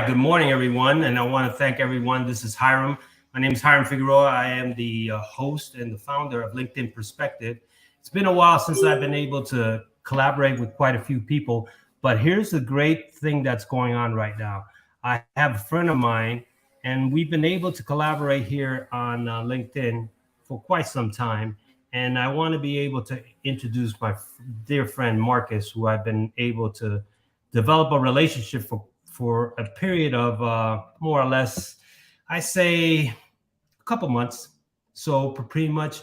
Good morning, everyone. And I want to thank everyone. This is Hiram. My name is Hiram Figueroa. I am the host and the founder of LinkedIn Perspective. It's been a while since I've been able to collaborate with quite a few people, but here's the great thing that's going on right now. I have a friend of mine, and we've been able to collaborate here on LinkedIn for quite some time. And I want to be able to introduce my dear friend Marcus, who I've been able to develop a relationship for a period of more or less, I say, a couple months. So pretty much,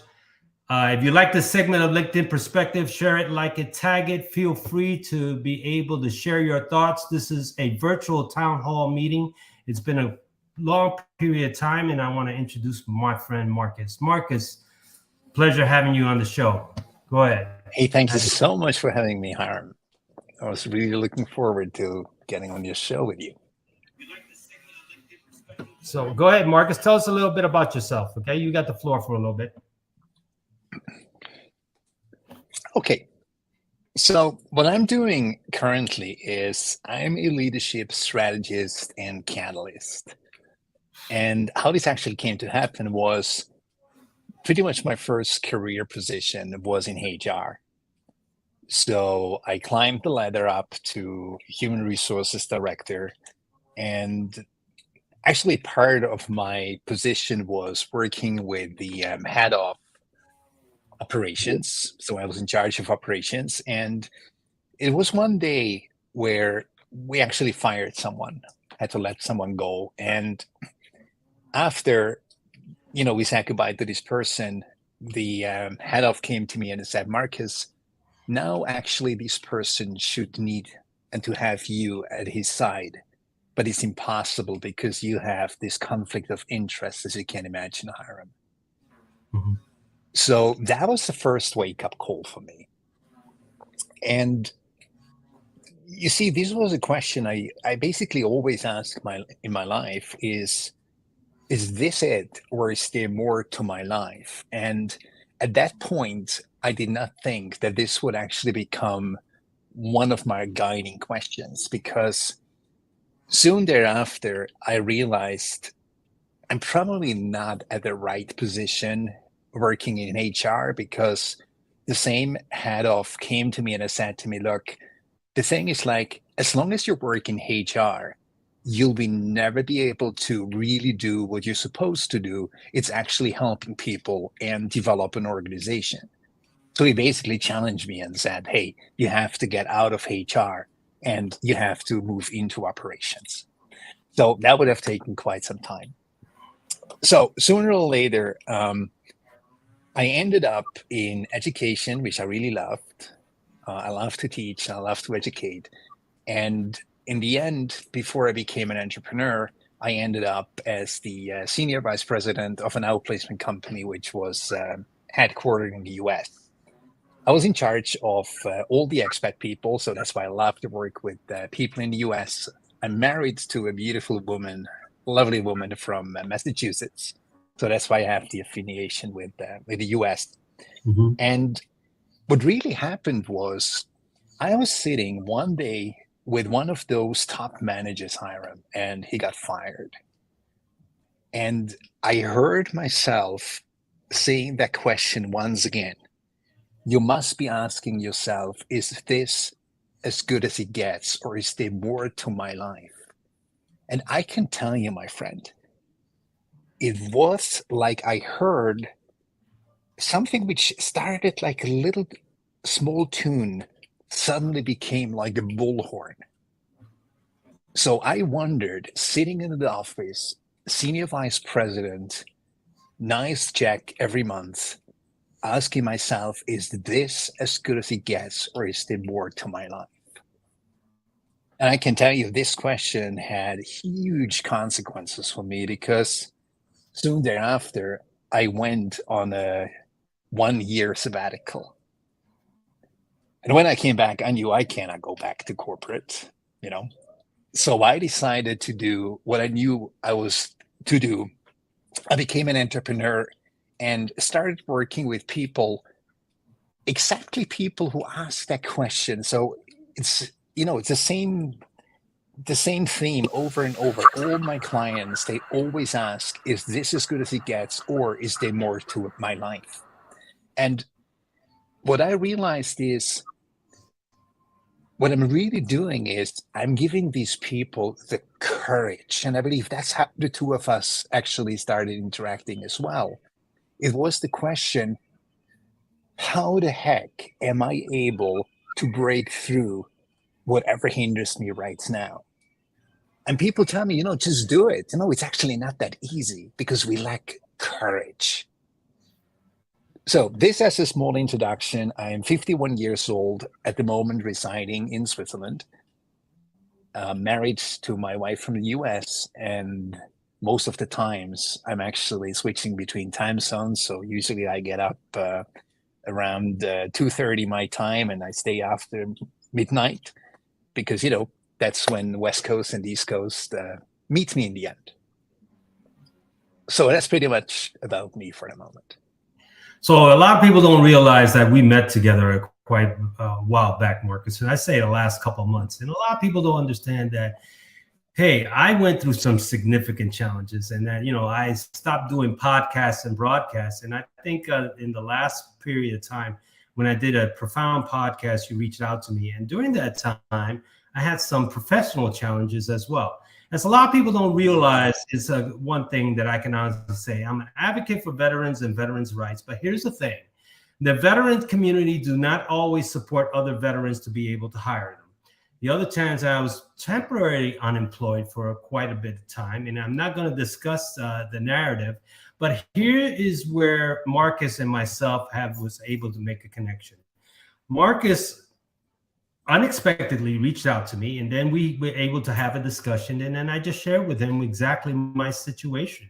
if you like this segment of LinkedIn Perspective, share it, like it, tag it. Feel free to be able to share your thoughts. This is a virtual town hall meeting. It's been a long period of time, and I want to introduce my friend Marcus. Marcus, pleasure having you on the show. Go ahead. Hey, thank you so much for having me, Hiram. I was really looking forward to getting on your show with you. So go ahead, Marcus. Tell us a little bit about yourself, okay? You got the floor for a little bit. Okay. So what I'm doing currently is I'm a leadership strategist and catalyst. And how this actually came to happen was pretty much my first career position was in HR. So I climbed the ladder up to human resources director, and actually part of my position was working with the head of operations. So I was in charge of operations, and it was one day where we actually fired someone, had to let someone go. And after, we said goodbye to this person, the head of came to me and said, Marcus, now actually this person should need and to have you at his side, but it's impossible because you have this conflict of interest, as you can imagine, Hiram. Mm-hmm. So that was the first wake-up call for me. And you see, this was a question I basically always ask in my life is this it, or is there more to my life? And at that point, I did not think that this would actually become one of my guiding questions, because soon thereafter, I realized I'm probably not at the right position working in HR, because the same head of came to me and said to me, look, the thing is, like, as long as you work in HR, you'll never be able to really do what you're supposed to do. It's actually helping people and develop an organization. So he basically challenged me and said, hey, you have to get out of HR and you have to move into operations. So that would have taken quite some time. So sooner or later, I ended up in education, which I really loved. I love to teach, I love to educate. And in the end, before I became an entrepreneur, I ended up as the senior vice president of an outplacement company, which was headquartered in the US. I was in charge of all the expat people, so that's why I love to work with people in the US. I'm married to a beautiful woman, lovely woman from Massachusetts, so that's why I have the affiliation with the US. Mm-hmm. And what really happened was I was sitting one day with one of those top managers, Hiram, and he got fired. And I heard myself saying that question once again. You must be asking yourself, is this as good as it gets, or is there more to my life? And I can tell you, my friend, it was like I heard something which started like a little small tune suddenly became like a bullhorn. So I wondered, sitting in the office, senior vice president, nice check every month, asking myself, is this as good as it gets, or is there more to my life? And I can tell you this question had huge consequences for me, because soon thereafter, I went on a 1-year sabbatical. And when I came back, I knew I cannot go back to corporate, So I decided to do what I knew I was to do. I became an entrepreneur and started working with people, exactly people who ask that question. So it's the same the same theme over and over. All my clients, they always ask, is this as good as it gets, or is there more to my life? And what I realized is what I'm really doing is I'm giving these people the courage. And I believe that's how the two of us actually started interacting as well. It was the question, how the heck am I able to break through whatever hinders me right now? And people tell me, just do it. It's actually not that easy because we lack courage. So this as a small introduction. I am 51 years old at the moment, residing in Switzerland, married to my wife from the US. And most of the times I'm actually switching between time zones. So usually I get up around 2:30 my time and I stay after midnight because, that's when the West Coast and East Coast meet me in the end. So that's pretty much about me for the moment. So a lot of people don't realize that we met together quite a while back, Marcus. And I say the last couple of months. And a lot of people don't understand that, hey, I went through some significant challenges and that, I stopped doing podcasts and broadcasts. And I think in the last period of time, when I did a Profound podcast, you reached out to me. And during that time, I had some professional challenges as well. As a lot of people don't realize, is one thing that I can honestly say. I'm an advocate for veterans and veterans' rights. But here's the thing. The veteran community do not always support other veterans to be able to hire them. The other times I was temporarily unemployed for quite a bit of time, and I'm not going to discuss the narrative, but here is where Marcus and myself was able to make a connection. Marcus unexpectedly reached out to me, and then we were able to have a discussion, and then I just shared with him exactly my situation.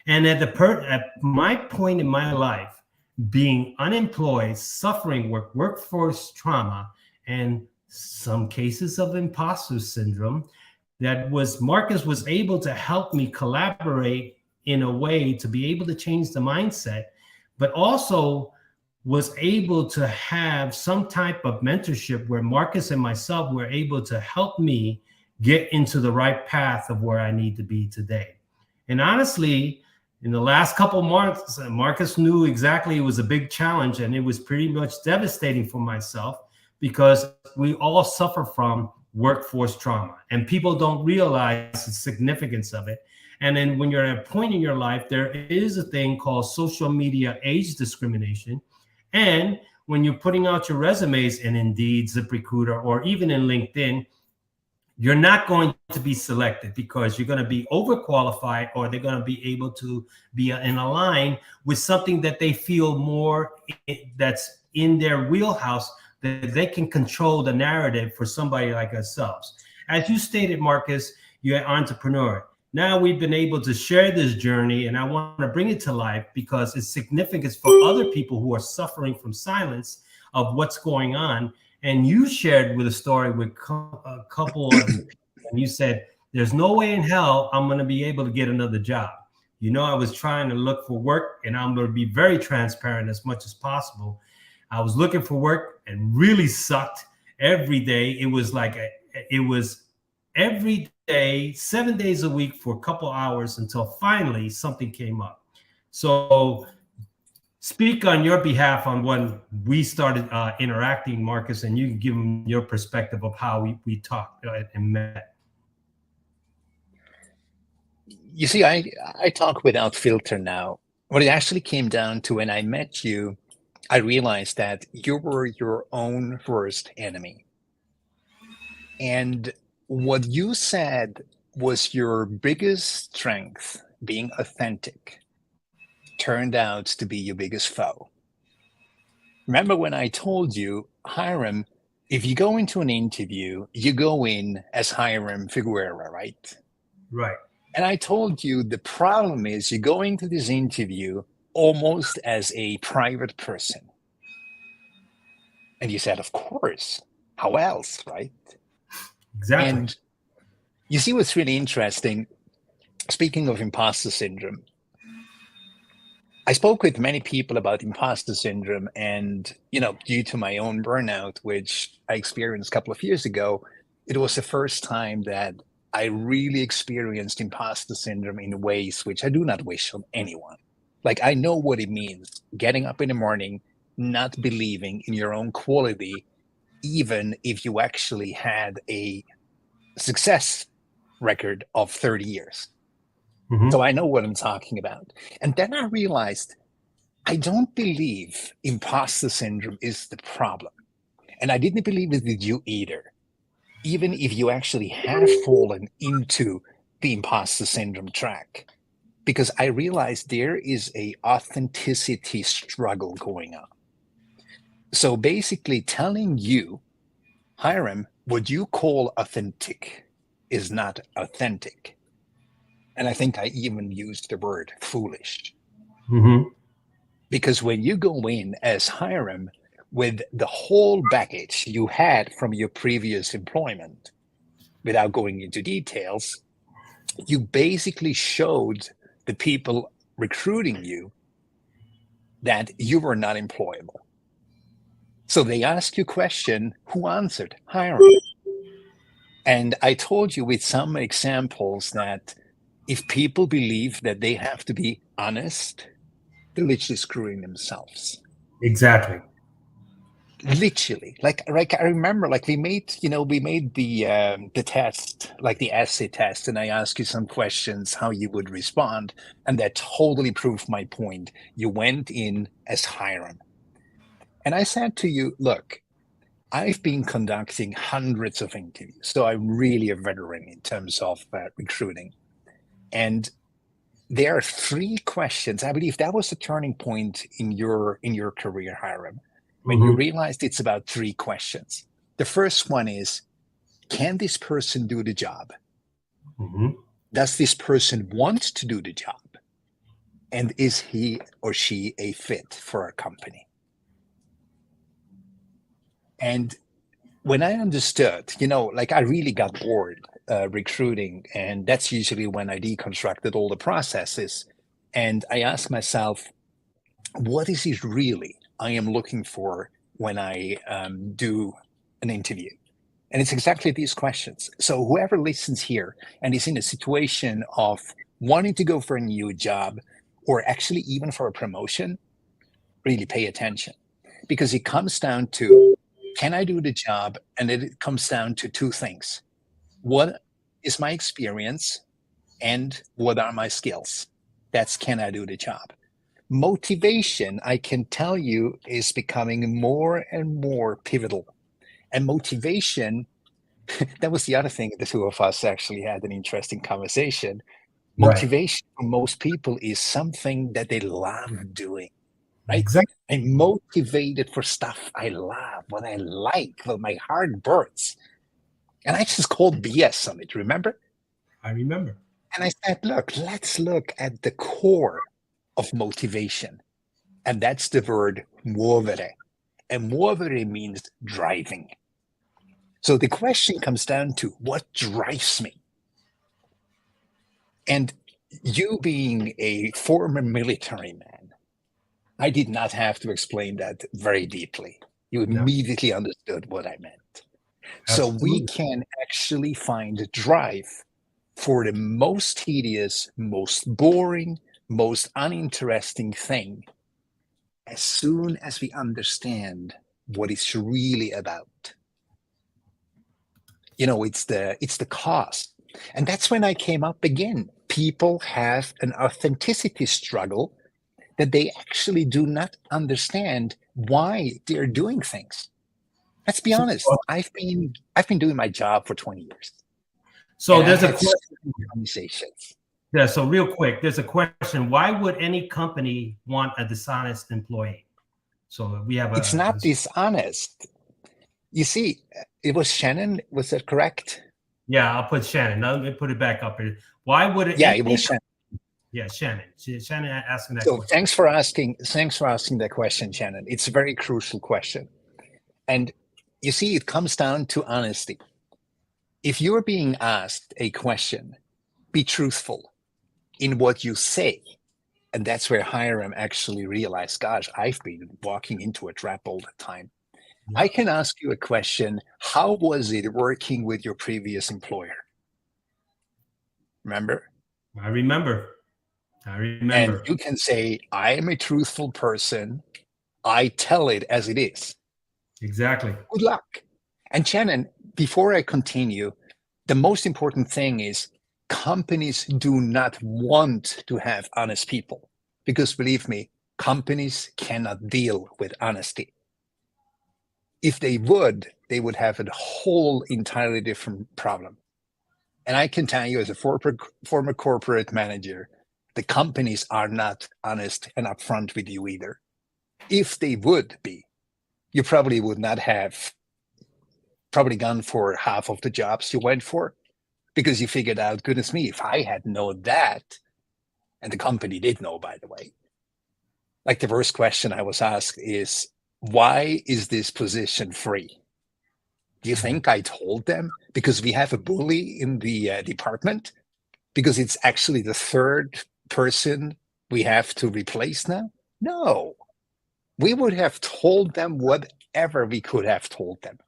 And at my point in my life, being unemployed, suffering workforce trauma, and some cases of imposter syndrome, Marcus was able to help me collaborate in a way to be able to change the mindset, but also was able to have some type of mentorship where Marcus and myself were able to help me get into the right path of where I need to be today. And honestly, in the last couple of months, Marcus knew exactly it was a big challenge, and it was pretty much devastating for myself because we all suffer from workforce trauma, and people don't realize the significance of it. And then when you're at a point in your life, there is a thing called social media age discrimination. And when you're putting out your resumes in Indeed, ZipRecruiter, or even in LinkedIn, you're not going to be selected because you're going to be overqualified, or they're going to be able to be in a line with something that they feel more that's in their wheelhouse, that they can control the narrative for somebody like ourselves. As you stated, Marcus, you're an entrepreneur. Now we've been able to share this journey, and I want to bring it to life because it's significant for other people who are suffering from silence of what's going on. And you shared with a story with a couple of people, and you said, there's no way in hell I'm going to be able to get another job. I was trying to look for work, and I'm going to be very transparent as much as possible. I was looking for work and really sucked every day. It was every day, 7 days a week for a couple hours until finally something came up. So speak on your behalf on when we started interacting, Marcus, and you can give them your perspective of how we talked and met. You see, I talk without filter now. What it actually came down to, when I met you, I realized that you were your own worst enemy. And what you said was your biggest strength, being authentic, turned out to be your biggest foe. Remember when I told you, Hiram, if you go into an interview, you go in as Hiram Figueroa, right? Right. And I told you the problem is you go into this interview almost as a private person. And you said, of course, how else, right? Exactly. And you see what's really interesting, speaking of imposter syndrome, I spoke with many people about imposter syndrome, and, due to my own burnout, which I experienced a couple of years ago, it was the first time that I really experienced imposter syndrome in ways which I do not wish on anyone. Like, I know what it means getting up in the morning, not believing in your own quality, even if you actually had a success record of 30 years. Mhm. So I know what I'm talking about. And then I realized I don't believe imposter syndrome is the problem. And I didn't believe it with you either. Even if you actually have fallen into the imposter syndrome track, because I realized there is a authenticity struggle going on. So basically telling you, Hiram, what you call authentic is not authentic. And I think I even used the word foolish. Mhm. Because when you go in as Hiram with the whole baggage you had from your previous employment, without going into details, you basically showed the people recruiting you that you were not employable. So they asked you a question, who answered? Hiram. And I told you with some examples that if people believe that they have to be honest, they're literally screwing themselves. Exactly. Literally, like I remember, like we made the test, like the essay test, and I asked you some questions how you would respond, and that totally proved my point. You went in as Hiram, and I said to you, look, I've been conducting hundreds of interviews, so I'm really a veteran in terms of recruiting. And there are three questions. I believe that was the turning point in your career, Hiram, when you Mhm. realized it's about three questions. The first one is, can this person do the job? Mhm. Does this person want to do the job? And is he or she a fit for our company? And when I understood, like I really got bored recruiting, and that's usually when I deconstructed all the processes. And I asked myself, what is it really I am looking for when I do an interview? And it's exactly these questions. So whoever listens here and is in a situation of wanting to go for a new job or actually even for a promotion, really pay attention, because it comes down to, can I do the job? And it comes down to two things. What is my experience and what are my skills? That's, can I do the job? Motivation, I can tell you, is becoming more and more pivotal. And motivation, that was the other thing the two of us actually had an interesting conversation. Right. Motivation for most people is something that they love doing, right? Exactly. I'm motivated for stuff I love, what I like, what my heart burns. And I just called BS on it, remember? I remember. And I said, look, let's look at the core of motivation. And that's the word muovere. And muovere means driving. So the question comes down to, what drives me? And you being a former military man, I did not have to explain that very deeply. You No. immediately understood what I meant. So we Absolutely. can actually find a drive for the most tedious, most boring, most uninteresting thing as soon as we understand what it's really about. It's the cost. And that's when I came up again. People have an authenticity struggle that they actually do not understand why they're doing things. Let's be So, honest. I've been doing my job for 20 years, so and I've there's a had so question. many conversations. Yeah. So real quick, there's a question. Why would any company want a dishonest employee? So we have It's a. not dishonest. You see, it was Shannon. Was that correct? Yeah, I'll put Shannon. Now let me put it back up here. Why would Yeah, any? it was Shannon. Yeah, Shannon. Shannon asking that So question. thanks for asking that question, Shannon. It's a very crucial question. And you see, it comes down to honesty. If you're being asked a question, be truthful in what you say. And that's where Hiram actually realized, gosh, I've been walking into a trap all the time. Yeah. I can ask you a question. How was it working with your previous employer? Remember? I remember. I And remember. you can say, I am a truthful person. I tell it as it is. Exactly. Good luck. And Shannon, before I continue, the most important thing is companies do not want to have honest people because believe me, companies cannot deal with honesty. If they would have a whole entirely different problem. And I can tell you as a former corporate manager, the companies are not honest and upfront with you either. If they would be, you probably would not have probably gone for half of the jobs you went for because you figured out, goodness me, if I had known that, and the company did know, by the way, like the first question I was asked is, why is this position free? Do you think I told them because we have a bully in the department? Because it's actually the third person we have to replace now? No, we would have told them whatever we could have told them.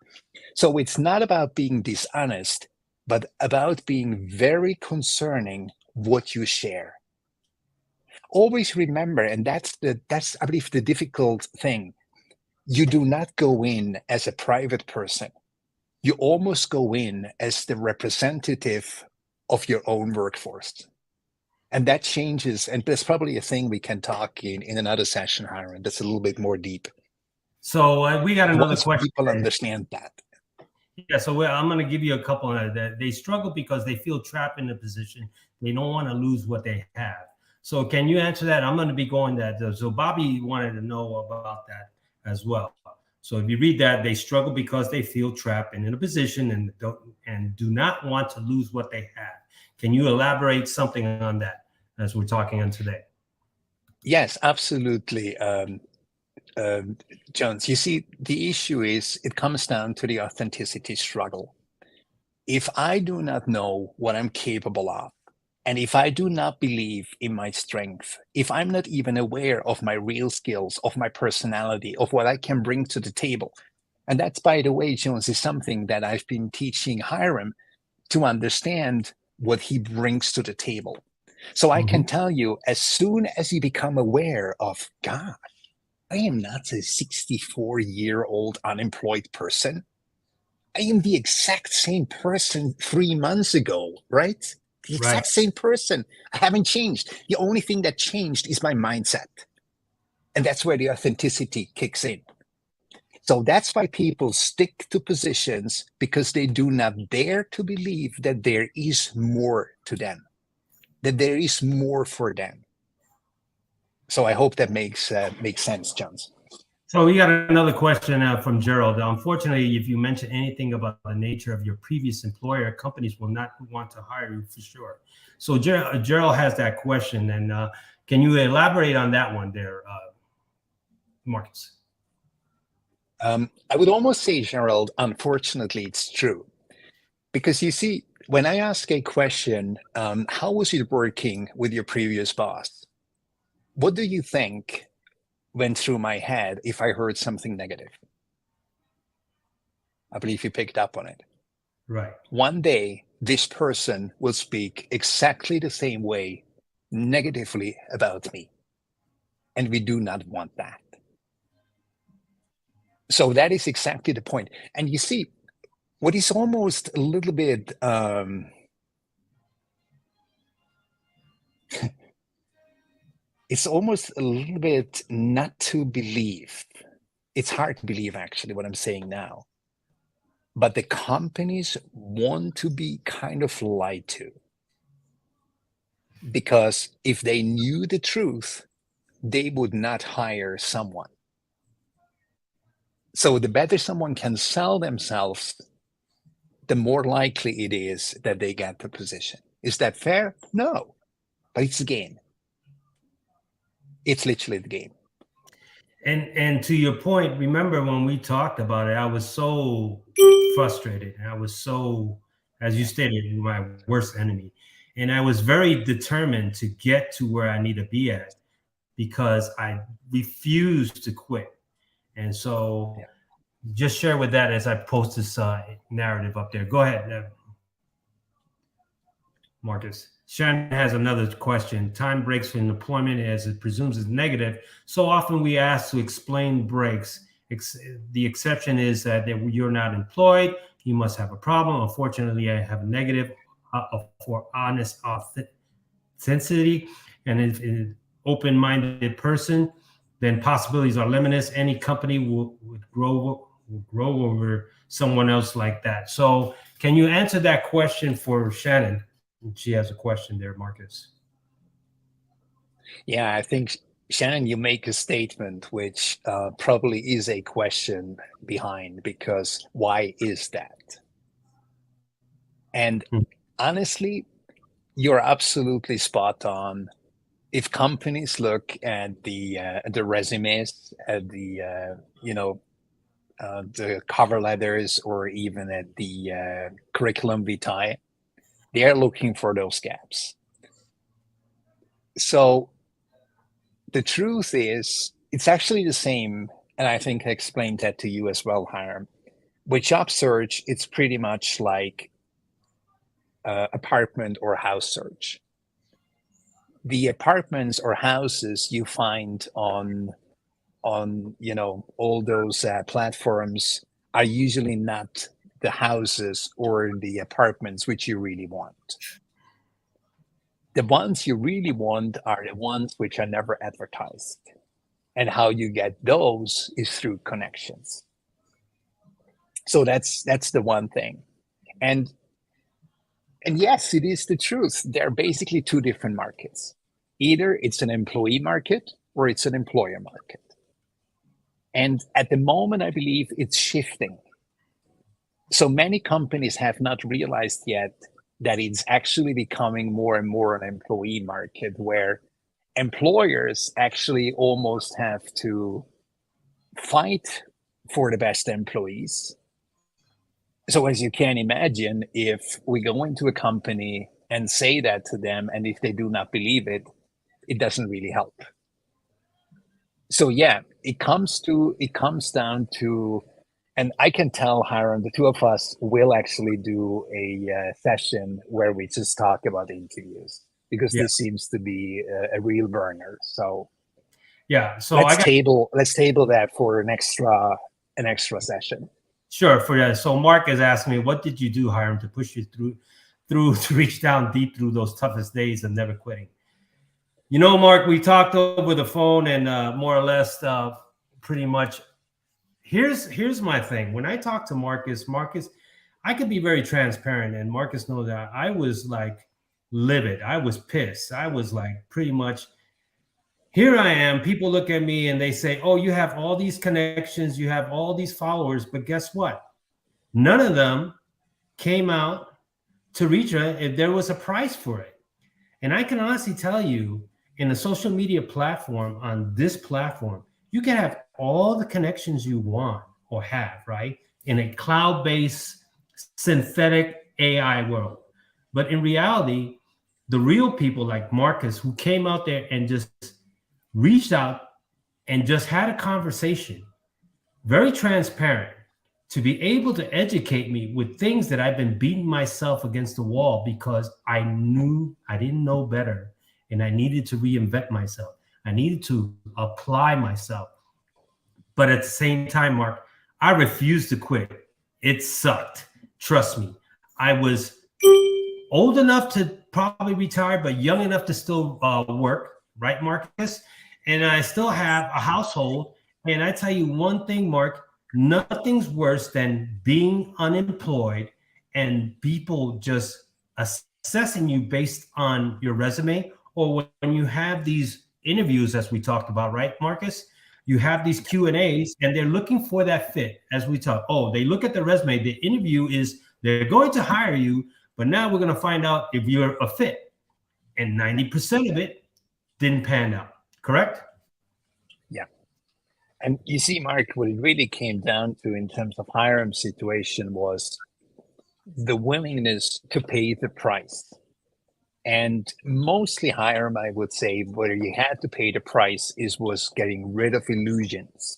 So it's not about being dishonest, but about being very concerning what you share. Always remember, and that's I believe the difficult thing. You do not go in as a private person. You almost go in as the representative of your own workforce. And that changes, and there's probably a thing we can talk in another session, Hiram, that's a little bit more deep. So we got another Once question. people understand that. Yeah, so I'm going to give you a couple of that. They struggle because they feel trapped in a position. They don't want to lose what they have. So can you answer that? I'm going to be going that. So Bobby wanted to know about that as well. So if you read that, they struggle because they feel trapped and in a position and do not want to lose what they have. Can you elaborate something on that as we're talking on today? Yes, absolutely. Jones, you see, the issue is it comes down to the authenticity struggle. If I do not know what I'm capable of, and if I do not believe in my strength, if I'm not even aware of my real skills, of my personality, of what I can bring to the table, and that's, by the way, Jones, is something that I've been teaching Hiram to understand what he brings to the table. So I can tell you, as soon as you become aware of, God, I am not a 64-year-old unemployed person. I am the exact same person 3 months ago, right? The exact same person. I haven't changed. The only thing that changed is my mindset. And that's where the authenticity kicks in. So that's why people stick to positions, because they do not dare to believe that there is more to them, that there is more for them. So I hope that makes sense, Jones. So we got another question from Gerald. Unfortunately, if you mention anything about the nature of your previous employer, companies will not want to hire you for sure. So Gerald has that question, and can you elaborate on that one there, Marcus? I would almost say, Gerald, unfortunately, it's true. Because you see, when I ask a question, how was it working with your previous boss? What do you think went through my head if I heard something negative? I believe you picked up on it. Right. One day, this person will speak exactly the same way negatively about me. And we do not want that. So that is exactly the point. And you see, what is almost a little bit it's almost a little bit not to believe. It's hard to believe, actually, what I'm saying now. But the companies want to be kind of lied to. Because if they knew the truth, they would not hire someone. So the better someone can sell themselves, the more likely it is that they get the position. Is that fair? No, but it's a game. It's literally the game. And to your point, remember when we talked about it, I was so frustrated. I was so, as you stated, my worst enemy. And I was very determined to get to where I need to be at because I refused to quit. And so just share with that as I post this narrative up there. Go ahead, Marcus. Shannon has another question. Time breaks in employment, as it presumes, is negative. So often we ask to explain breaks. The exception is that you're not employed. You must have a problem. Unfortunately, I have a negative for honest authenticity. And if an open-minded person, then possibilities are limitless. Any company would grow over someone else like that. So can you answer that question for Shannon? She has a question there, Marcus. Yeah, I think, Shannon, you make a statement which probably is a question behind, because why is that? And honestly, you're absolutely spot on. If companies look at the resumes, at the cover letters, or even at the curriculum vitae, they're looking for those gaps. So the truth is, it's actually the same, and I think I explained that to you as well, Hiram. With job search, it's pretty much like apartment or house search. The apartments or houses you find on all those platforms are usually not the houses or the apartments which you really want. The ones you really want are the ones which are never advertised. And how you get those is through connections. So that's the one thing. And yes, it is the truth. There are basically two different markets. Either it's an employee market or it's an employer market. And at the moment, I believe it's shifting. So many companies have not realized yet that it's actually becoming more and more an employee market, where employers actually almost have to fight for the best employees. So as you can imagine, if we go into a company and say that to them, and if they do not believe it, it doesn't really help. So yeah, it comes down to, and I can tell, Hiram, the two of us will actually do a session where we just talk about interviews, because this seems to be a real burner. So yeah, so let's table that for an extra session. Sure, for that. So Mark is asking me, what did you do, Hiram, to push you through to reach down deep through those toughest days of never quitting? You know, Mark, we talked over the phone, and more or less, pretty much. Here's my thing. When I talk to Marcus, I could be very transparent, and Marcus knows that I was like livid. I was pissed. I was like pretty much. Here I am. People look at me and they say, "Oh, you have all these connections, you have all these followers," but guess what? None of them came out to reach it if there was a price for it. And I can honestly tell you, in a social media platform, on this platform, you can have all the connections you want or have, right? In a cloud-based synthetic AI world. But in reality, the real people like Marcus, who came out there and just reached out and just had a conversation, very transparent, to be able to educate me with things that I've been beating myself against the wall because I knew I didn't know better, and I needed to reinvent myself. I needed to apply myself. But at the same time, Mark, I refused to quit. It sucked. Trust me. I was old enough to probably retire, but young enough to still work, right, Marcus? And I still have a household. And I tell you one thing, Mark, nothing's worse than being unemployed and people just assessing you based on your resume, or when you have these interviews, as we talked about, right, Marcus? You have these Q&As and they're looking for that fit, as we talk. Oh, they look at the resume. The interview is they're going to hire you, but now we're going to find out if you're a fit. And 90% of it didn't pan out, correct? Yeah. And you see, Mark, what it really came down to in terms of Hiram's situation was the willingness to pay the price. And mostly, Hiram, I would say, where you had to pay the price was getting rid of illusions,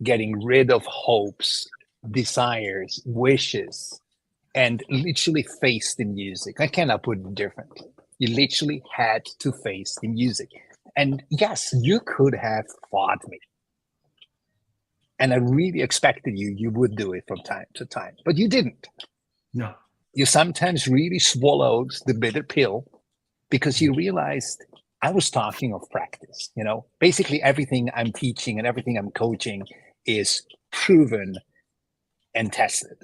getting rid of hopes, desires, wishes, and literally face the music. I cannot put it differently. You literally had to face the music. And yes, you could have fought me. And I really expected you would do it from time to time, but you didn't. No. You sometimes really swallowed the bitter pill because you realized I was talking of practice. Basically everything I'm teaching and everything I'm coaching is proven and tested,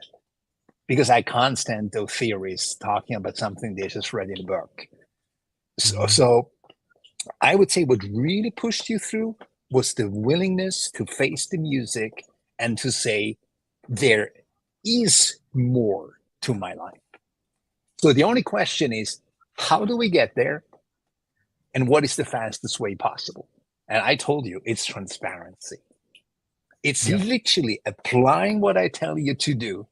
because I can't stand those theories talking about something that is ready to work. So I would say what really pushed you through was the willingness to face the music and to say, there is more to my life. So the only question is, how do we get there? And what is the fastest way possible? And I told you, it's transparency. It's literally applying what I tell you to do,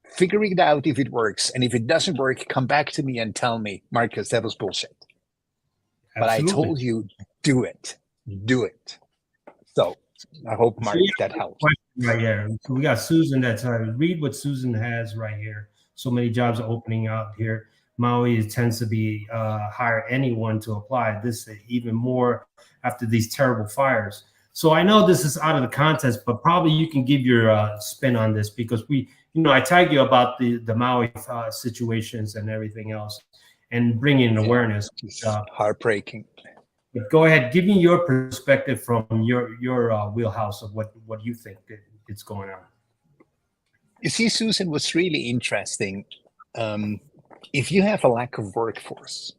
figuring it out if it works. And if it doesn't work, come back to me and tell me, Marcus, that was bullshit. Absolutely. But I told you, do it. So I hope, Mark, that helps. Right here. So we got Susan that's read what Susan has right here. So many jobs are opening out here. Maui tends to be hire anyone to apply. This even more after these terrible fires. So I know this is out of the context, but probably you can give your spin on this, because I tag you about the Maui situations and everything else, and bringing awareness. Heartbreaking. But go ahead, give me your perspective from your wheelhouse of what you think it's going on. You see, Susan, what's really interesting, if you have a lack of workforce,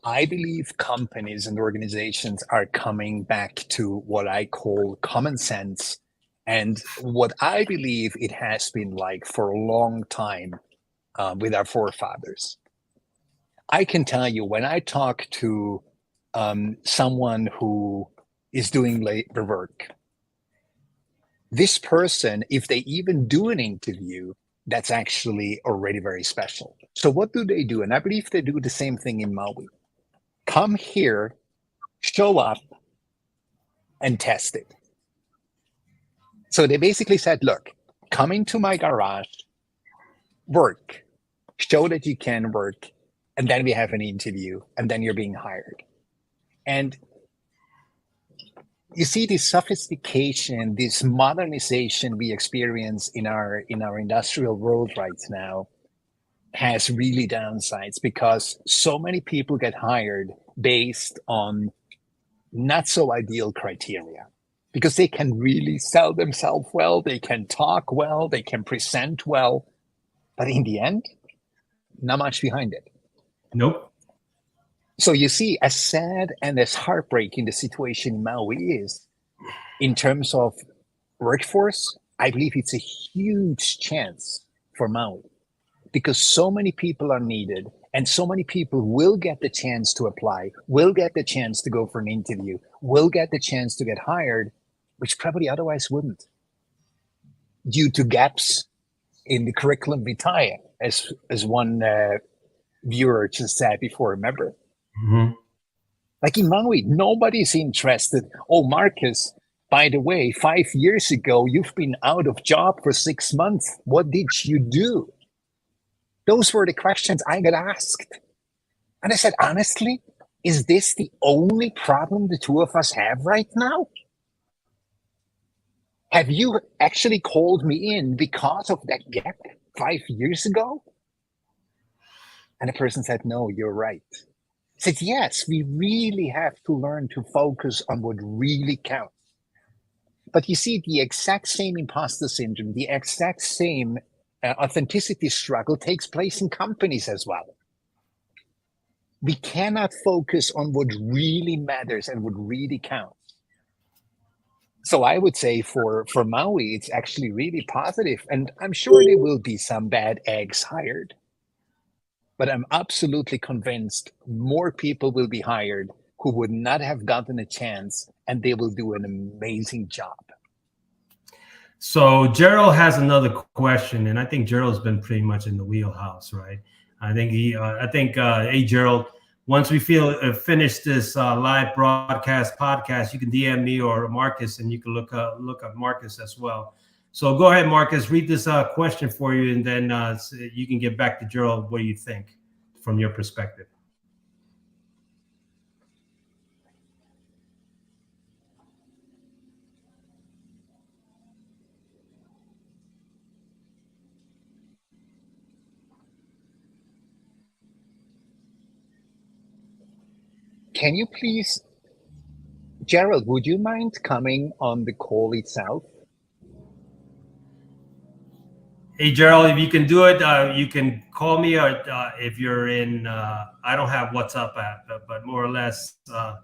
I believe companies and organizations are coming back to what I call common sense, and what I believe it has been like for a long time with our forefathers. I can tell you, when I talk to someone who is doing labor work, this person, if they even do an interview, that's actually already very special. So what do? And I believe they do the same thing in Maui. Come here, show up, and test it. So they basically said, look, come into my garage, work, show that you can work, and then we have an interview, and then you're being hired. And you see this sophistication, this modernization we experience in our industrial world right now has really downsides, because so many people get hired based on not so ideal criteria, because they can really sell themselves well, they can talk well, they can present well, but in the end, not much behind it. Nope. So you see, as sad and as heartbreaking the situation in Maui is, in terms of workforce, I believe it's a huge chance for Maui, because so many people are needed, and so many people will get the chance to apply, will get the chance to go for an interview, will get the chance to get hired, which probably otherwise wouldn't, due to gaps in the curriculum vitae, as one viewer just said before, remember? Mm-hmm. Like in Maui, nobody's interested. Oh, Marcus, by the way, 5 years ago, you've been out of job for 6 months. What did you do? Those were the questions I got asked. And I said, honestly, is this the only problem the two of us have right now? Have you actually called me in because of that gap 5 years ago? And the person said, no, you're right. I said, yes, we really have to learn to focus on what really counts. But you see, the exact same imposter syndrome, the exact same authenticity struggle takes place in companies as well. We cannot focus on what really matters and what really counts. So I would say for Maui, it's actually really positive. And I'm sure there will be some bad eggs hired. But I'm absolutely convinced more people will be hired who would not have gotten a chance, and they will do an amazing job. So Gerald has another question, and I think Gerald's been pretty much in the wheelhouse, right? I think hey Gerald, once we finish this live broadcast podcast, you can DM me or Marcus, and you can look up Marcus as well. So go ahead, Marcus, read this question for you, and then you can get back to Gerald. What do you think from your perspective? Can you please, Gerald, would you mind coming on the call itself? Hey, Gerald, if you can do it, you can call me, or if you're in, I don't have WhatsApp app, but more or less, the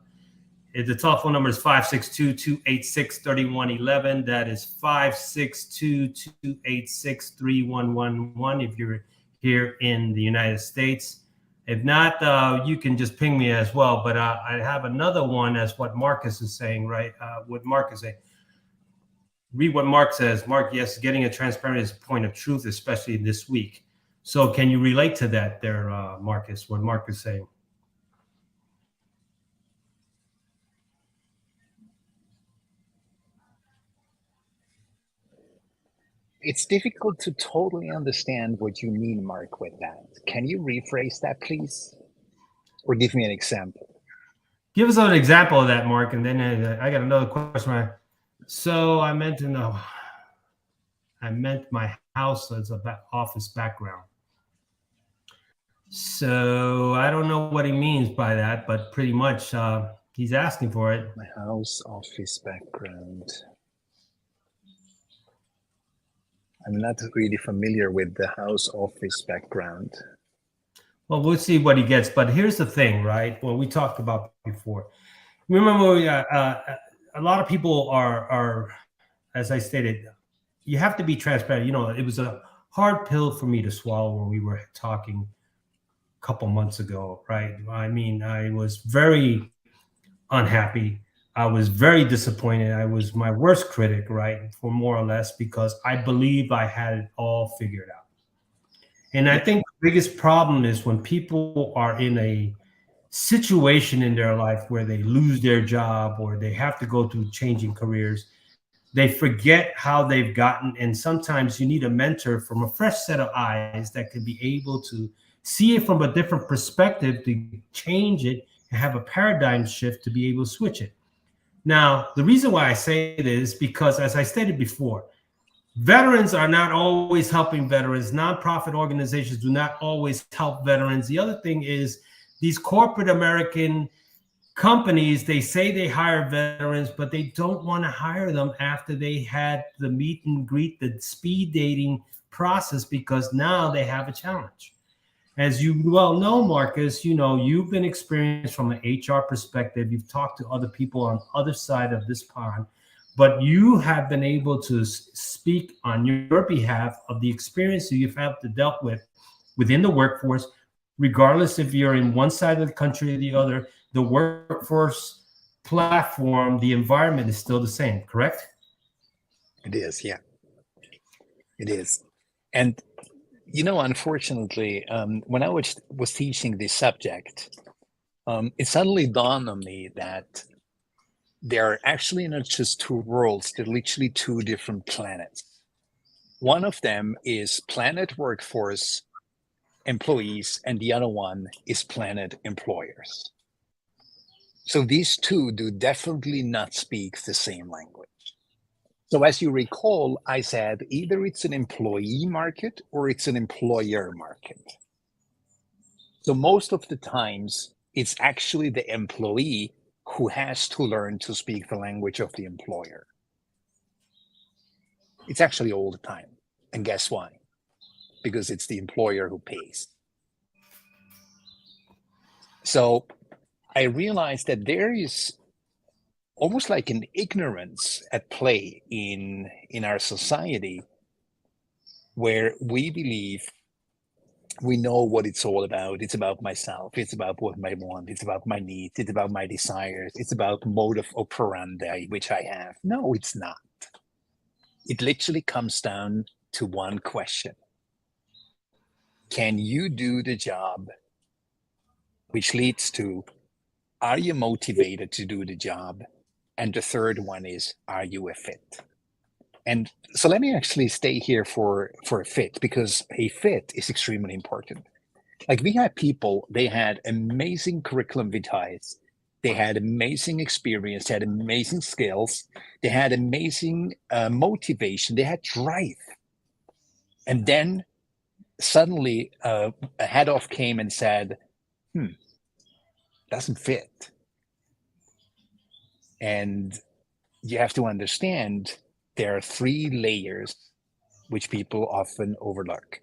telephone number is 562-286-3111. That is 562-286-3111 if you're here in the United States. If not, you can just ping me as well. But I have another one, as what Marcus is saying, right? What Mark is saying. Read what Mark says. Mark, yes, getting a transparent is a point of truth, especially this week. So can you relate to that there, Marcus, what Mark is saying? It's difficult to totally understand what you mean, Mark, with that. Can you rephrase that, please? Or give me an example. Give us an example of that, Mark, and then I got another question. So I meant my house as a office background. So I don't know what he means by that, but pretty much he's asking for it. My house office background. I'm not really familiar with the house office background. Well, we'll see what he gets. But here's the thing, right? What we talked about before. Remember, a lot of people are, as I stated, you have to be transparent. You know, it was a hard pill for me to swallow when we were talking a couple months ago, right? I mean, I was very unhappy. I was very disappointed. I was my worst critic, right? For more or less, because I believe I had it all figured out. And I think the biggest problem is when people are in a situation in their life where they lose their job or they have to go through changing careers, they forget how they've gotten. And sometimes you need a mentor from a fresh set of eyes that can be able to see it from a different perspective, to change it and have a paradigm shift to be able to switch it. Now, the reason why I say this is because, as I stated before, veterans are not always helping veterans. Nonprofit organizations do not always help veterans. The other thing is these corporate American companies, they say they hire veterans, but they don't want to hire them after they had the meet and greet, the speed dating process, because now they have a challenge. As you well know, Marcus, you know, you've been experienced from an HR perspective. You've talked to other people on the other side of this pond, but you have been able to speak on your behalf of the experience that you've had to dealt with within the workforce, regardless if you're in one side of the country or the other. The workforce platform, the environment is still the same, correct? It is, yeah. It is. And you know, unfortunately, when I was teaching this subject, it suddenly dawned on me that there are actually not just two worlds, they're literally two different planets. One of them is planet workforce employees, and the other one is planet employers. So these two do definitely not speak the same language. So as you recall, I said either it's an employee market or it's an employer market. So most of the times, it's actually the employee who has to learn to speak the language of the employer. It's actually all the time. And guess why? Because it's the employer who pays. So I realized that there is almost like an ignorance at play in our society, where we believe we know what it's all about. It's about myself. It's about what I want. It's about my needs. It's about my desires. It's about modus operandi, which I have. No, it's not. It literally comes down to one question. Can you do the job? Which leads to, are you motivated to do the job? And the third one is, are you a fit? And so let me actually stay here for a fit, because a fit is extremely important. Like, we had people, they had amazing curriculum vitae, they had amazing experience, they had amazing skills, they had amazing motivation, they had drive. And then suddenly a head off came and said, doesn't fit. And you have to understand there are 3 layers which people often overlook.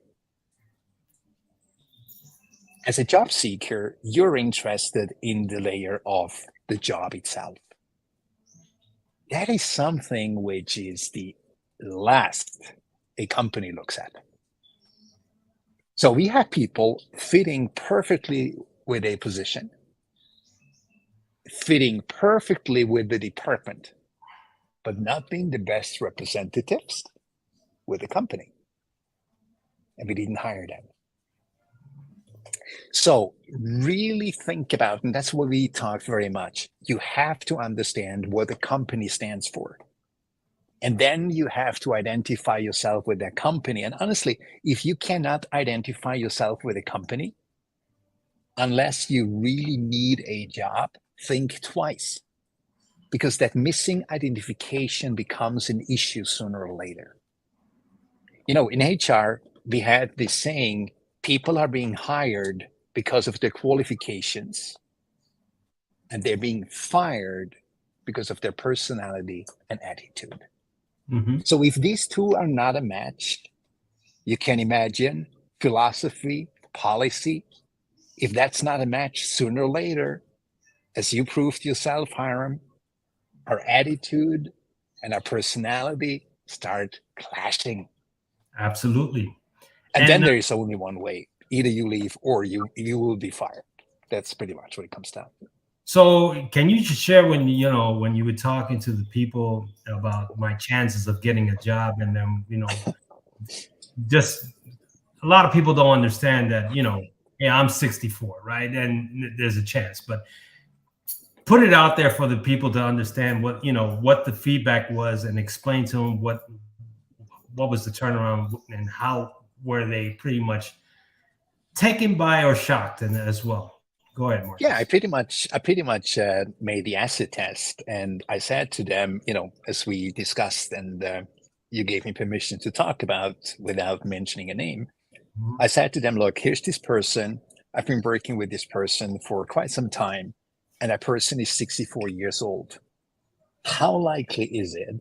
As a job seeker, you're interested in the layer of the job itself. That is something which is the last a company looks at. So we have people fitting perfectly with a position, fitting perfectly with the department, but not being the best representatives with the company. And we didn't hire them. So really think about, and that's what we talk very much. You have to understand what the company stands for. And then you have to identify yourself with that company. And honestly, if you cannot identify yourself with a company, unless you really need a job, think twice. Because that missing identification becomes an issue sooner or later. You know, in HR, we had this saying, people are being hired because of their qualifications, and they're being fired because of their personality and attitude. Mm-hmm. So if these two are not a match, you can imagine philosophy, policy. If that's not a match, sooner or later, as you proved yourself, Hiram, our attitude and our personality start clashing. Absolutely. And then there is only one way. Either you leave or you will be fired. That's pretty much what it comes down to. So can you just share when you were talking to the people about my chances of getting a job, and then just a lot of people don't understand that yeah, I'm 64, right, and there's a chance, but put it out there for the people to understand what the feedback was, and explain to them what was the turnaround and how were they pretty much taken by or shocked and as well. Go ahead, Marcus. Yeah, I pretty much made the acid test, and I said to them, as we discussed, and you gave me permission to talk about without mentioning a name. Mm-hmm. I said to them, look, here's this person. I've been working with this person for quite some time, and that person is 64 years old. How likely is it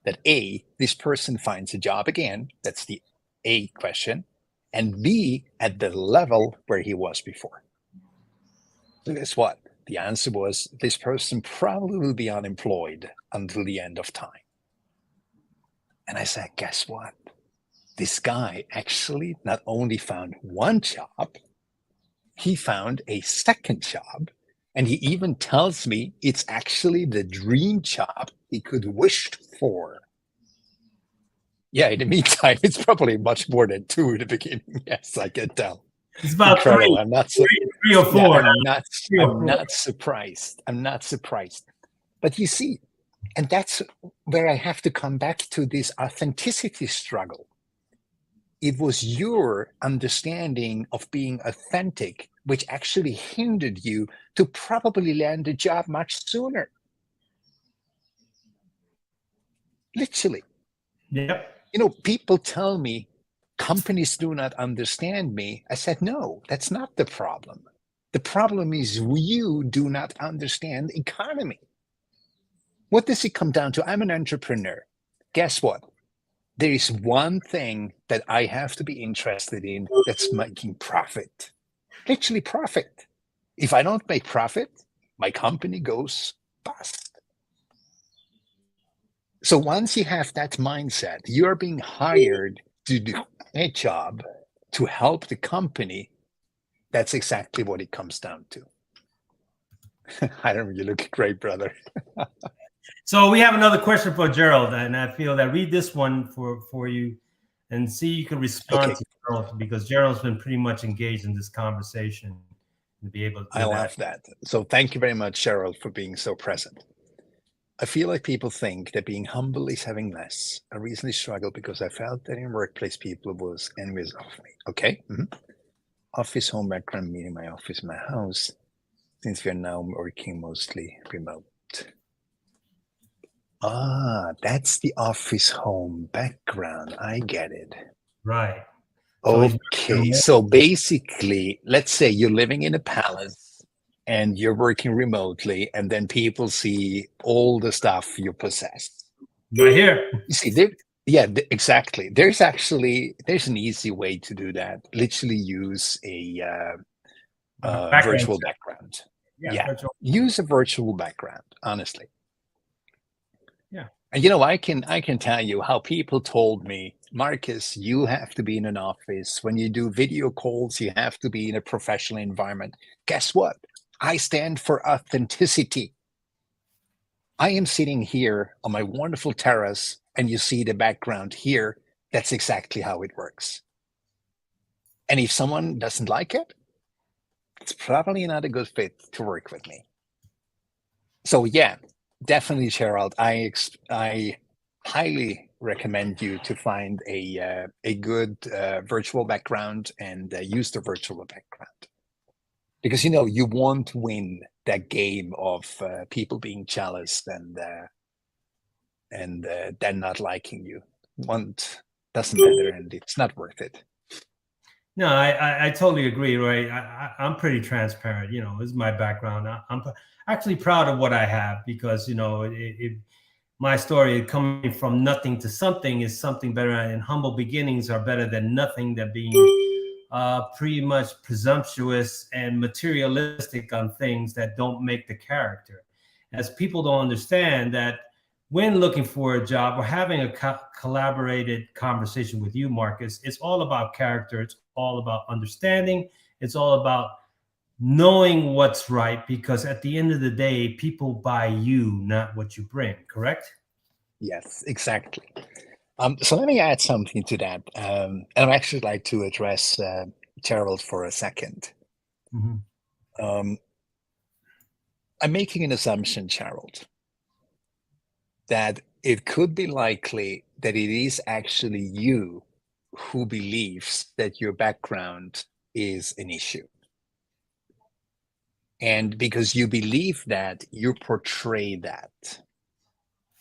that A, this person finds a job again? That's the A question. And B, at the level where he was before. So guess what? The answer was, this person probably will be unemployed until the end of time. And I said, guess what? This guy actually not only found one job, he found a second job. And he even tells me it's actually the dream job he could wish for. Yeah, in the meantime, it's probably much more than 2 in the beginning. Yes, I can tell. It's about incredible. 3. I'm not three or 4. Yeah, I'm not surprised. I'm not surprised. But you see, and that's where I have to come back to this authenticity struggle. It was your understanding of being authentic which actually hindered you to probably land a job much sooner. Literally. Yep. People tell me companies do not understand me. I said, no, that's not the problem. The problem is you do not understand economy. What does it come down to? I'm an entrepreneur. Guess what? There is one thing that I have to be interested in, that's making profit. Literally profit. If I don't make profit, my company goes bust. So once you have that mindset, you're being hired to do a job to help the company. That's exactly what it comes down to. I don't know, you look great, brother. So we have another question for Gerald, and I feel that read this one for you and see you can respond to Gerald, because Gerald's been pretty much engaged in this conversation to be able to do I love that. So thank you very much, Cheryl, for being so present. I feel like people think that being humble is having less. I recently struggled because I felt that in workplace people was envious of me. Okay. Mm-hmm. Office home background, meaning my office, my house, since we are now working mostly remote. That's the office home background. I get it. Right. Okay. So basically, let's say you're living in a palace and you're working remotely, and then people see all the stuff you possess. Right here. You see, there, yeah, exactly. There's an easy way to do that. Literally use a Background virtual check. background. Yeah, Yeah, virtual. use a virtual background. Honestly, Yeah. and I can tell you how people told me, Marcus, you have to be in an office. When you do video calls, you have to be in a professional environment. Guess what? I stand for authenticity. I am sitting here on my wonderful terrace, and you see the background here. That's exactly how it works. And if someone doesn't like it, it's probably not a good fit to work with me. So yeah, definitely, Gerald. I highly recommend you to find a good virtual background and use the virtual background, because you won't win that game of people being jealous and then not liking you. Won't Doesn't matter, and it's not worth it. No, I totally agree, right? I'm pretty transparent. This is my background. I'm actually proud of what I have because, my story coming from nothing to something is something better, and humble beginnings are better than nothing, than being pretty much presumptuous and materialistic on things that don't make the character. As people don't understand that when looking for a job or having a collaborated conversation with you, Marcus, it's all about character. It's all about understanding. It's all about knowing what's right, because at the end of the day, people buy you, not what you bring. Correct? Yes, exactly. So let me add something to that, and I'd actually like to address Gerald for a second. Mm-hmm. I'm making an assumption, Gerald, that it could be likely that it is actually you who believes that your background is an issue. And because you believe that, you portray that.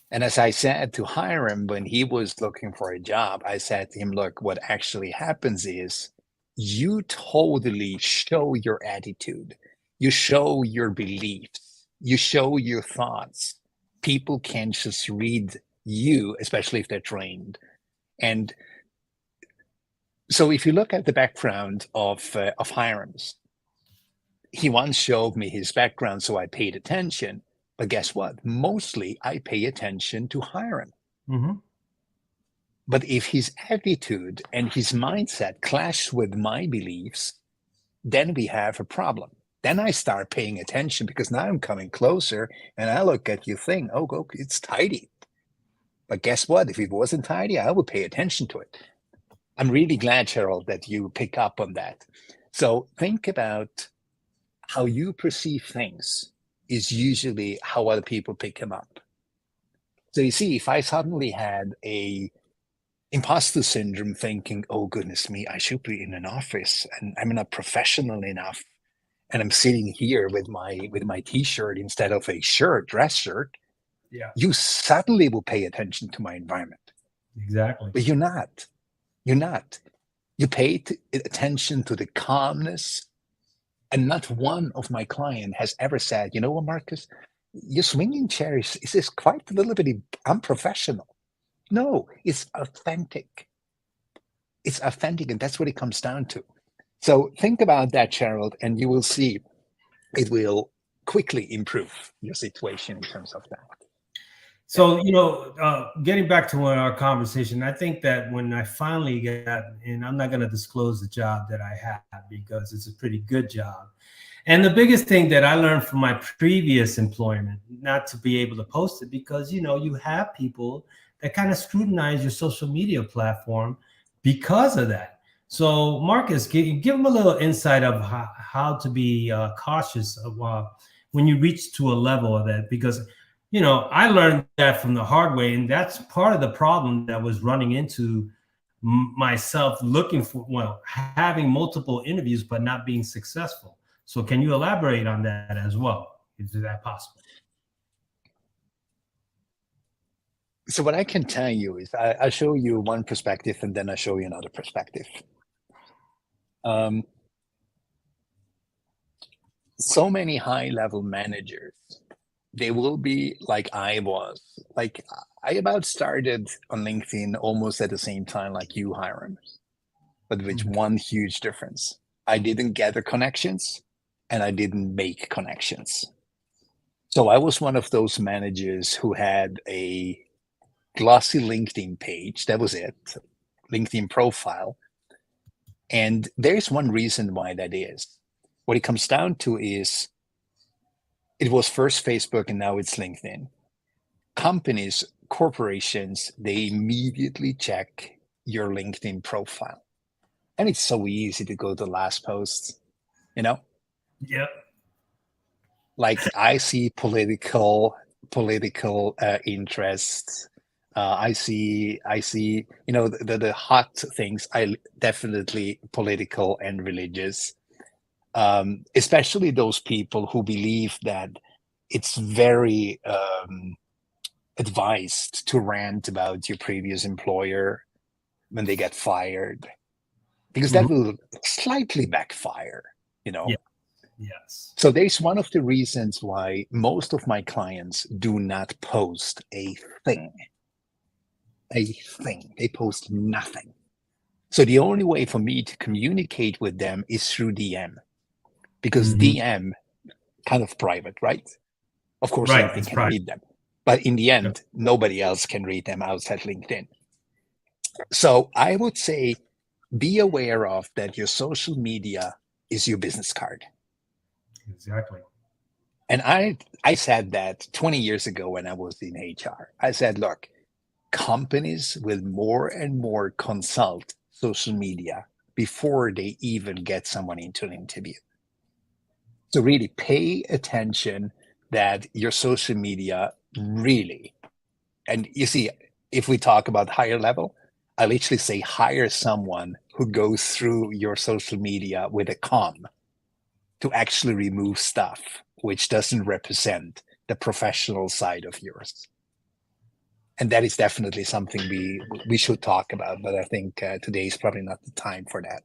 And as I said to Hiram when he was looking for a job, I said to him, look, what actually happens is you totally show your attitude, you show your beliefs, you show your thoughts. People can just read you, especially if they're trained. And so if you look at the background of Hiram's, he once showed me his background, so I paid attention. But guess what? Mostly I pay attention to Hiram. Mm-hmm. But if his attitude and his mindset clash with my beliefs, then we have a problem. Then I start paying attention, because now I'm coming closer and I look at you think, oh, it's tidy. But guess what? If it wasn't tidy, I would pay attention to it. I'm really glad, Gerald, that you pick up on that. So think about how you perceive things is usually how other people pick them up. So you see, if I suddenly had a imposter syndrome thinking, oh goodness me, I should be in an office and I'm not professional enough, and I'm sitting here with my t-shirt instead of a dress shirt, Yeah, you suddenly will pay attention to my environment. exactly. But you're not. You pay attention to the calmness. And not one of my client has ever said, you know what, Marcus, your swinging chair is quite a little bit unprofessional. No, it's authentic. It's authentic, and that's what it comes down to. So think about that, Gerald, and you will see it will quickly improve your situation in terms of that. So, getting back to our conversation, I think that when I finally got, and I'm not going to disclose the job that I have because it's a pretty good job. And the biggest thing that I learned from my previous employment, not to be able to post it, because, you have people that kind of scrutinize your social media platform because of that. So, Marcus, give them a little insight of how to be cautious of when you reach to a level of that, because I learned that from the hard way, and that's part of the problem that was running into myself looking for, having multiple interviews, but not being successful. So can you elaborate on that as well? Is that possible? So what I can tell you is I'll show you one perspective and then I'll show you another perspective. so many high-level managers, they will be like I was. Like I about started on LinkedIn almost at the same time like you, Hiram, but with Mhm. one huge difference. I didn't gather connections and I didn't make connections. So I was one of those managers who had a glossy LinkedIn page. That was it, LinkedIn profile. And there's one reason why that is. What it comes down to is it was first Facebook and now it's LinkedIn. Companies, corporations, they immediately check your LinkedIn profile. And it's so easy to go to last post, you know? Yeah. Like I see political interests. I see, the hot things. Definitely political and religious. Especially those people who believe that it's very advised to rant about your previous employer when they get fired, because Mhm. that will slightly backfire, you know. Yeah. Yes. So there's one of the reasons why most of my clients do not post a thing. A thing. They post nothing. So the only way for me to communicate with them is through DM, because Mhm. DM kind of private, right? Of course, Right. LinkedIn It's can private. read them, but in the Yeah. end, nobody else can read them outside LinkedIn. So I would say be aware of that your social media is your business card. Exactly. And I said that 20 years ago when I was in HR. I said, look, companies will more and more consult social media before they even get someone into an interview. So really pay attention that your social media really, and you see, if we talk about higher level, I literally say hire someone who goes through your social media with a com to actually remove stuff which doesn't represent the professional side of yours. And that is definitely something we should talk about. But I think today is probably not the time for that.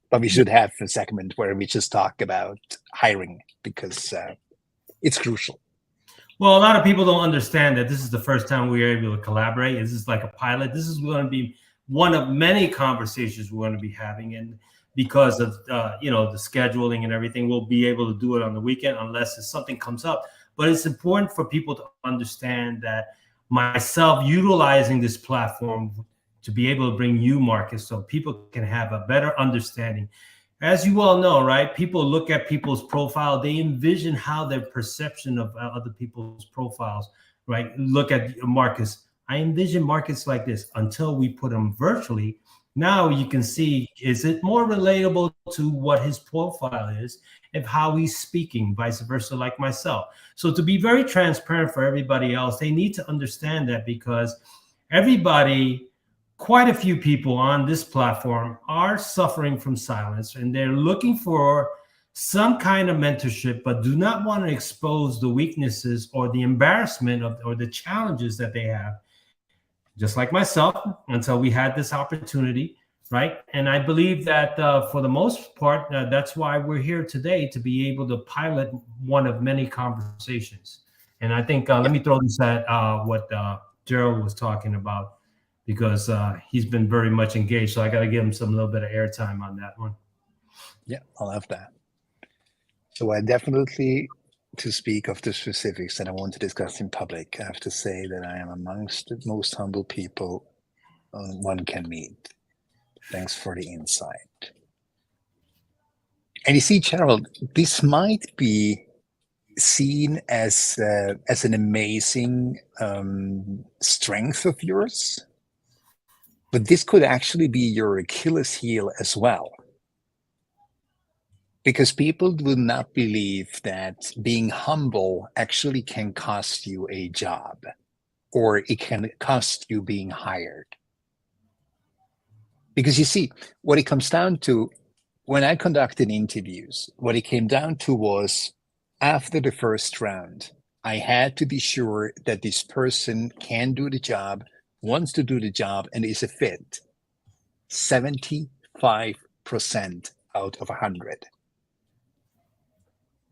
But we Yeah. should have a segment where we just talk about hiring because it's crucial. Well, a lot of people don't understand that this is the first time we are able to collaborate. This is like a pilot. This is going to be one of many conversations we're going to be having, and because of the scheduling and everything, we'll be able to do it on the weekend unless something comes up. But it's important for people to understand that myself utilizing this platform to be able to bring you, Marcus, so people can have a better understanding. As you all know, right? People look at people's profile, they envision how their perception of other people's profiles, right? Look at Marcus. I envision Marcus like this until we put him virtually. Now you can see, is it more relatable to what his profile is and how he's speaking, vice versa, like myself. So to be very transparent for everybody else, they need to understand that, because everybody, quite a few people on this platform are suffering from silence, and they're looking for some kind of mentorship, but do not want to expose the weaknesses or the embarrassment of, or the challenges that they have, just like myself, until we had this opportunity, right? And I believe that for the most part, that's why we're here today, to be able to pilot one of many conversations. And I think let Yeah, me throw this at what Gerald was talking about, because he's been very much engaged. So I got to give him some little bit of airtime on that one. yeah, I love that. So I definitely, to speak of the specifics that I want to discuss in public, I have to say that I am amongst the most humble people one can meet. Thanks for the insight. And you see, Gerald, this might be seen as an amazing strength of yours, but this could actually be your Achilles heel as well, because people will not believe that being humble actually can cost you a job, or it can cost you being hired. Because you see, what it comes down to, when I conducted interviews, what it came down to was, after the first round, I had to be sure that this person can do the job, wants to do the job, and is a fit 75% out of 100.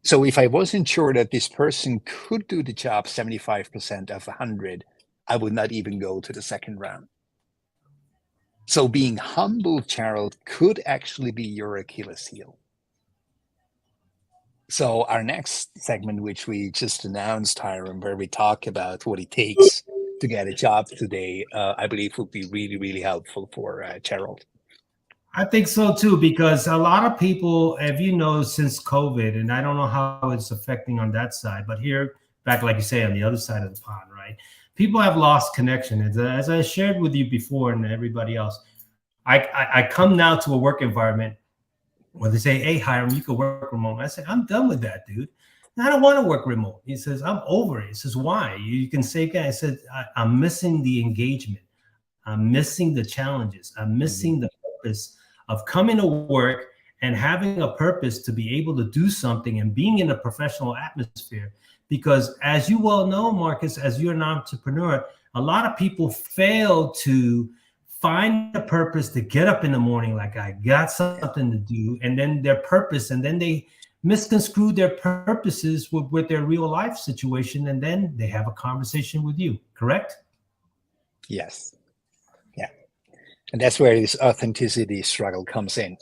So if I wasn't sure that this person could do the job 75% of 100, I would not even go to the second round. So being humble, Gerald, could actually be your Achilles heel. So our next segment, which we just announced, Hiram, where we talk about what it takes to get a job today, I believe would be really, really helpful for Gerald. I think so too, because a lot of people, if you know, since COVID, and I don't know how it's affecting on that side, but here, back like you say, on the other side of the pond, right? People have lost connection. As I shared with you before and everybody else, I come now to a work environment where they say, "Hey, Hiram, you can work remote." I say, "I'm done with that, dude. I don't want to work remote." He says, "I'm over it." He says, "Why?" You can say, "I said, I'm missing the engagement. I'm missing the challenges. I'm missing the purpose of coming to work and having a purpose to be able to do something and being in a professional atmosphere." Because as you well know, Marcus, as you're an entrepreneur, a lot of people fail to find a purpose to get up in the morning, like I got something to do, and then their purpose, and then they misconstrue their purposes with their real life situation, and then they have a conversation with you, correct? Yes. Yeah. And that's where this authenticity struggle comes in.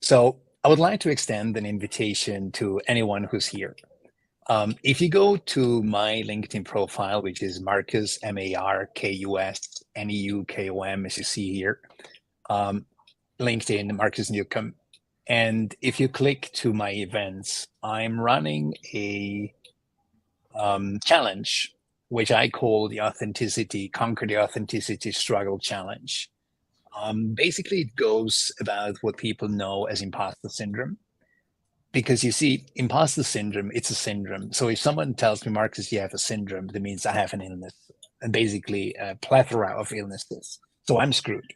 So I would like to extend an invitation to anyone who's here. If you go to my LinkedIn profile, which is Marcus, Markus Neukom, as you see here, LinkedIn, Marcus Newcomb. And if you click to my events, I'm running a challenge, which I call the Conquer the Authenticity Struggle Challenge. Basically, it goes about what people know as imposter syndrome. Because you see, imposter syndrome, it's a syndrome. So if someone tells me, Marcus, you have a syndrome, that means I have an illness, and basically a plethora of illnesses. So I'm screwed.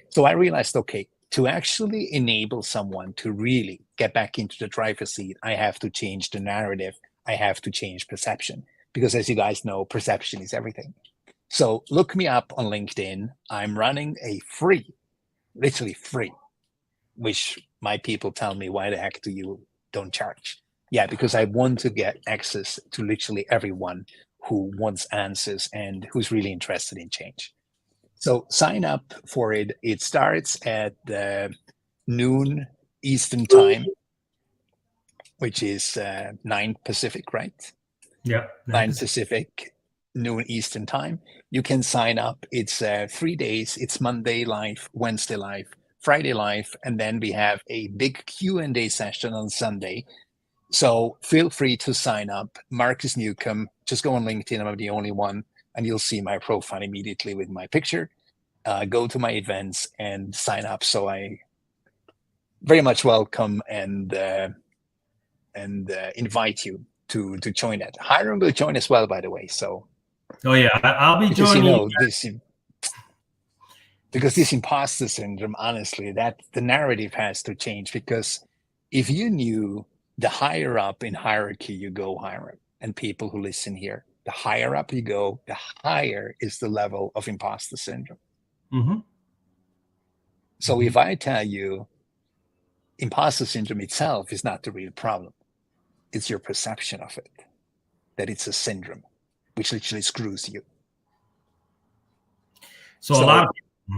So I realized, okay, to actually enable someone to really get back into the driver's seat, I have to change the narrative. I have to change perception. Because as you guys know, perception is everything. So look me up on LinkedIn. I'm running a free, literally free, which my people tell me, why the heck do you don't charge? Yeah, because I want to get access to literally everyone who wants answers and who's really interested in change. So sign up for it. It starts at noon Eastern time, which is 9 Pacific, right? Yeah. 9 Pacific, noon Eastern time. You can sign up. It's 3 days. It's Monday live, Wednesday live, Friday live, and then we have a big Q&A session on Sunday. So feel free to sign up. Marcus Newcomb, just go on LinkedIn, I'm the only one, and you'll see my profile immediately with my picture. Go to my events and sign up. So I very much welcome and invite you to join that. Hiram will join as well, by the way. So oh yeah, I'll be because joining. You know, because this imposter syndrome, honestly, that the narrative has to change. Because if you knew the higher up in hierarchy you go, Hiram, and people who listen here, the higher up you go, the higher is the level of imposter syndrome. Mm-hmm. So if I tell you imposter syndrome itself is not the real problem, it's your perception of it, that it's a syndrome, which literally screws you. So a lot of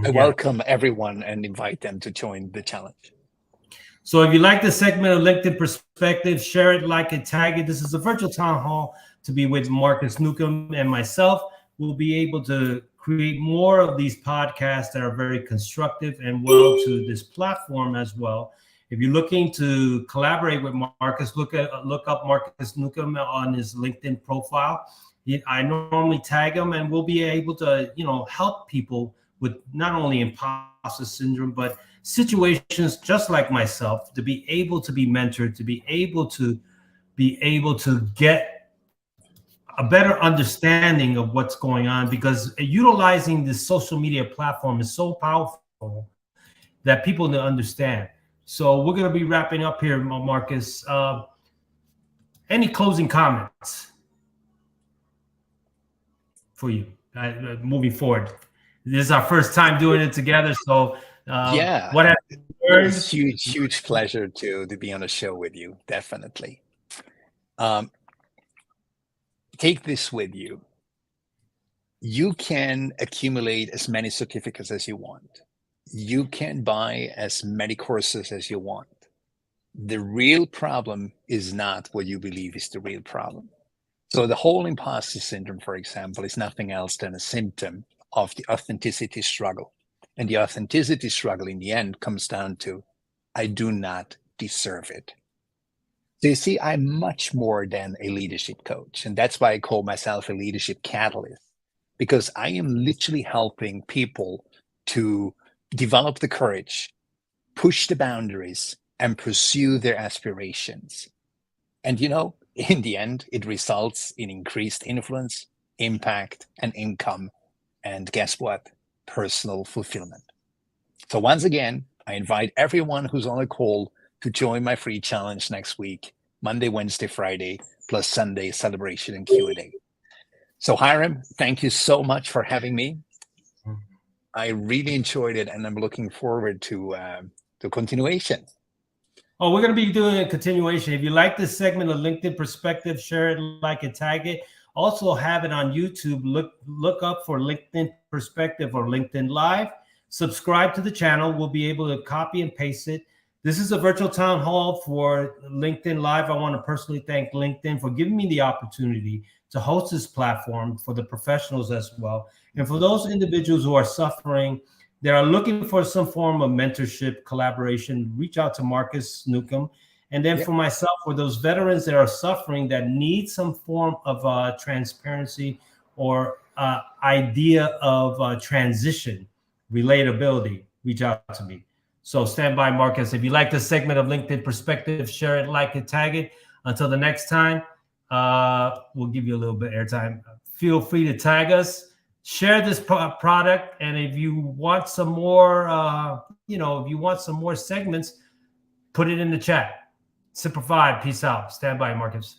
I welcome everyone and invite them to join the challenge. So if you like this segment of LinkedIn Perspective, share it, like it, tag it. This is a virtual town hall to be with Marcus Newcomb and myself. We'll be able to create more of these podcasts that are very constructive and well to this platform as well. If you're looking to collaborate with Marcus, look up Marcus Newcomb on his LinkedIn profile. I normally tag him, and we'll be able to, help people with not only imposter syndrome, but situations just like myself, to be able to be mentored, to be able to get a better understanding of what's going on, because utilizing this social media platform is so powerful that people need to understand. So we're going to be wrapping up here, Marcus. Any closing comments for you moving forward? This is our first time doing it together, so yeah, what have you learned? It's huge pleasure to be on a show with you. Definitely. Um, take this with you. You can accumulate as many certificates as you want. You can buy as many courses as you want. The real problem is not what you believe is the real problem. So the whole imposter syndrome, for example, is nothing else than a symptom of the authenticity struggle. And the authenticity struggle in the end comes down to, I do not deserve it. So you see, I'm much more than a leadership coach. And that's why I call myself a leadership catalyst, because I am literally helping people to develop the courage, push the boundaries, and pursue their aspirations. And in the end, it results in increased influence, impact, and income. And guess what? Personal fulfillment. So once again, I invite everyone who's on the call to join my free challenge next week, Monday, Wednesday, Friday, plus Sunday celebration and Q&A. So Hiram, thank you so much for having me. I really enjoyed it, and I'm looking forward to continuation. Oh, we're going to be doing a continuation. If you like this segment of LinkedIn Perspective, share it, like it, tag it. Also have it on YouTube. Look up for LinkedIn Perspective or LinkedIn Live. Subscribe to the channel. We'll be able to copy and paste it. This is a virtual town hall for LinkedIn Live. I want to personally thank LinkedIn for giving me the opportunity to host this platform for the professionals as well. And for those individuals who are suffering, they are looking for some form of mentorship, collaboration, reach out to Marcus Newcomb. And then for myself, for those veterans that are suffering that need some form of transparency or idea of transition, relatability, reach out to me. So stand by, Marcus. If you like this segment of LinkedIn Perspective, share it, like it, tag it. Until the next time, we'll give you a little bit of airtime. Feel free to tag us. Share this product, and if you want some more, if you want some more segments, put it in the chat. Simplified. Peace out. Stand by, Marcus.